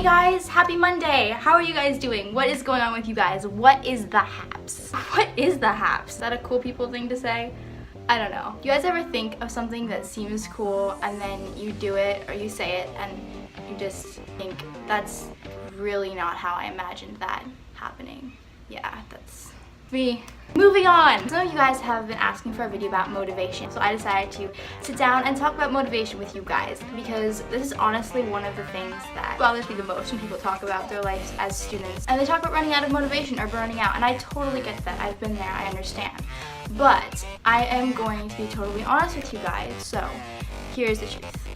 guys, happy Monday. How are you guys doing? What is going on with you guys? What is the haps? What is the haps? Is that a cool people thing to say? I don't know. You guys ever think of something that seems cool and then you do it or you say it and you just think that's really not how I imagined that happening? Yeah, that's me. Moving on! Some of you guys have been asking for a video about motivation, so I decided to sit down and talk about motivation with you guys because this is honestly one of the things that bothers me the most when people talk about their lives as students. And they talk about running out of motivation or burning out, and I totally get that. I've been there, I understand. But I am going to be totally honest with you guys, so here's the truth.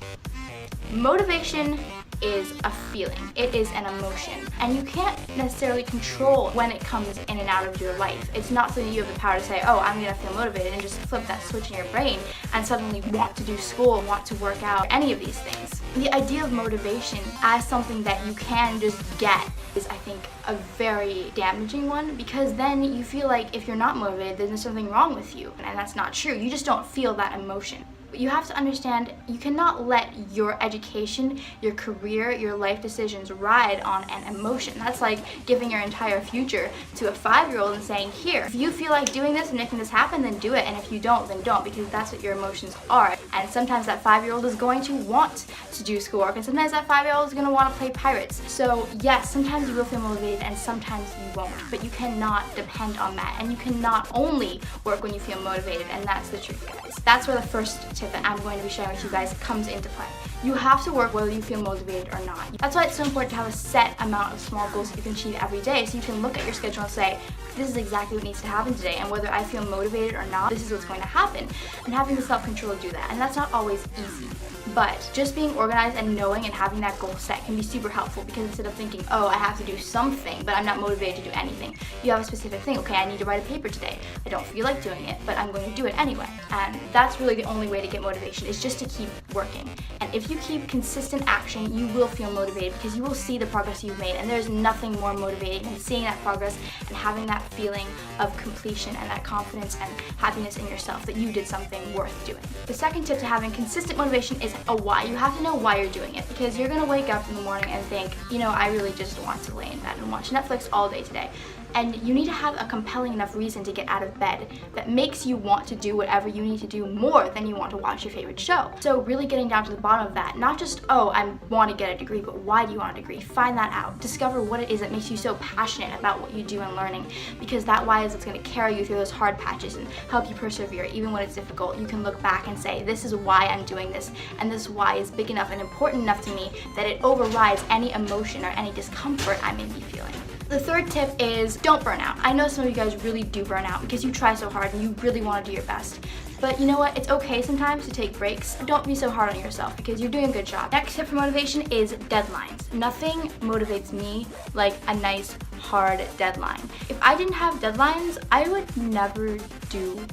Motivation is a feeling. It is an emotion. And you can't necessarily control when it comes in and out of your life. It's not so that you have the power to say, oh, I'm gonna feel motivated and just flip that switch in your brain and suddenly want to do school, want to work out, any of these things. The idea of motivation as something that you can just get is, I think, a very damaging one, because then you feel like if you're not motivated, then there's something wrong with you. And that's not true. You just don't feel that emotion. But you have to understand, you cannot let your education, your career, your life decisions ride on an emotion. That's like giving your entire future to a 5-year-old and saying, here, if you feel like doing this and making this happen, then do it. And if you don't, then don't, because that's what your emotions are. And sometimes that 5-year-old is going to want to do schoolwork, and sometimes that 5-year-old is going to want to play pirates. So yes, sometimes you will feel motivated and sometimes you won't, but you cannot depend on that. And you cannot only work when you feel motivated, and that's the truth, guys. That's where the first tip that I'm going to be sharing with you guys comes into play. You have to work whether you feel motivated or not. That's why it's so important to have a set amount of small goals that you can achieve every day, so you can look at your schedule and say, this is exactly what needs to happen today, and whether I feel motivated or not, this is what's going to happen. And having the self-control to do that. And that's not always easy. But just being organized and knowing and having that goal set can be super helpful, because instead of thinking, oh, I have to do something, but I'm not motivated to do anything, you have a specific thing. Okay, I need to write a paper today. I don't feel like doing it, but I'm going to do it anyway. And that's really the only way to get motivation, is just to keep working. And if you keep consistent action, you will feel motivated, because you will see the progress you've made, and there's nothing more motivating than seeing that progress and having that feeling of completion and that confidence and happiness in yourself that you did something worth doing. The second tip to having consistent motivation is a why. You have to know why you're doing it, because you're going to wake up in the morning and think, you know, I really just want to lay in bed and watch Netflix all day today. And you need to have a compelling enough reason to get out of bed that makes you want to do whatever you need to do more than you want to watch your favorite show. So really getting down to the bottom of that, not just, oh, I want to get a degree, but why do you want a degree? Find that out. Discover what it is that makes you so passionate about what you do in learning, because that why is what's going to carry you through those hard patches and help you persevere. Even when it's difficult, you can look back and say, this is why I'm doing this, and this why is big enough and important enough to me that it overrides any emotion or any discomfort I may be feeling. The third tip is don't burn out. I know some of you guys really do burn out because you try so hard and you really want to do your best. But you know what? It's okay sometimes to take breaks. Don't be so hard on yourself, because you're doing a good job. Next tip for motivation is deadlines. Nothing motivates me like a nice, hard deadline. If I didn't have deadlines, I would never do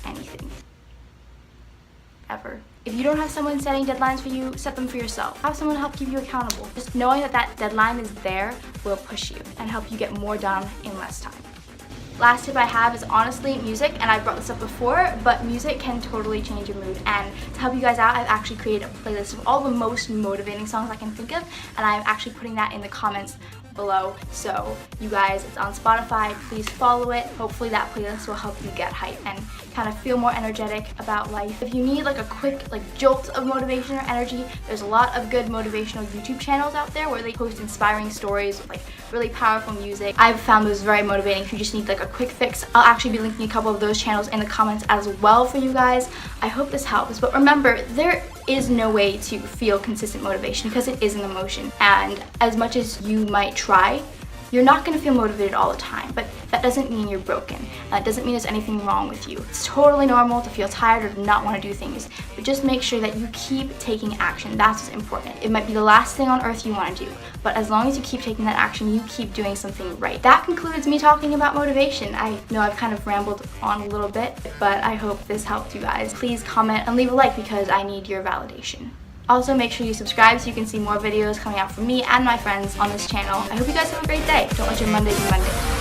anything. Ever. If you don't have someone setting deadlines for you, set them for yourself. Have someone help keep you accountable. Just knowing that that deadline is there will push you and help you get more done in less time. Last tip I have is honestly music, and I've brought this up before, but music can totally change your mood. And to help you guys out, I've actually created a playlist of all the most motivating songs I can think of, and I'm actually putting that in the comments below. So you guys, it's on Spotify, please follow it. Hopefully that playlist will help you get hype and kind of feel more energetic about life. If you need like a quick jolt of motivation or energy, there's a lot of good motivational YouTube channels out there where they post inspiring stories with really powerful music. I've found those very motivating if you just need a quick fix. I'll actually be linking a couple of those channels in the comments as well for you guys. I hope this helps, but remember, there is no way to feel consistent motivation because it is an emotion, and as much as you might try, you're not going to feel motivated all the time, but that doesn't mean you're broken. That doesn't mean there's anything wrong with you. It's totally normal to feel tired or to not want to do things, but just make sure that you keep taking action. That's what's important. It might be the last thing on earth you want to do, but as long as you keep taking that action, you keep doing something right. That concludes me talking about motivation. I know I've kind of rambled on a little bit, but I hope this helped you guys. Please comment and leave a like, because I need your validation. Also, make sure you subscribe so you can see more videos coming out from me and my friends on this channel. I hope you guys have a great day. Don't let your Monday be Monday.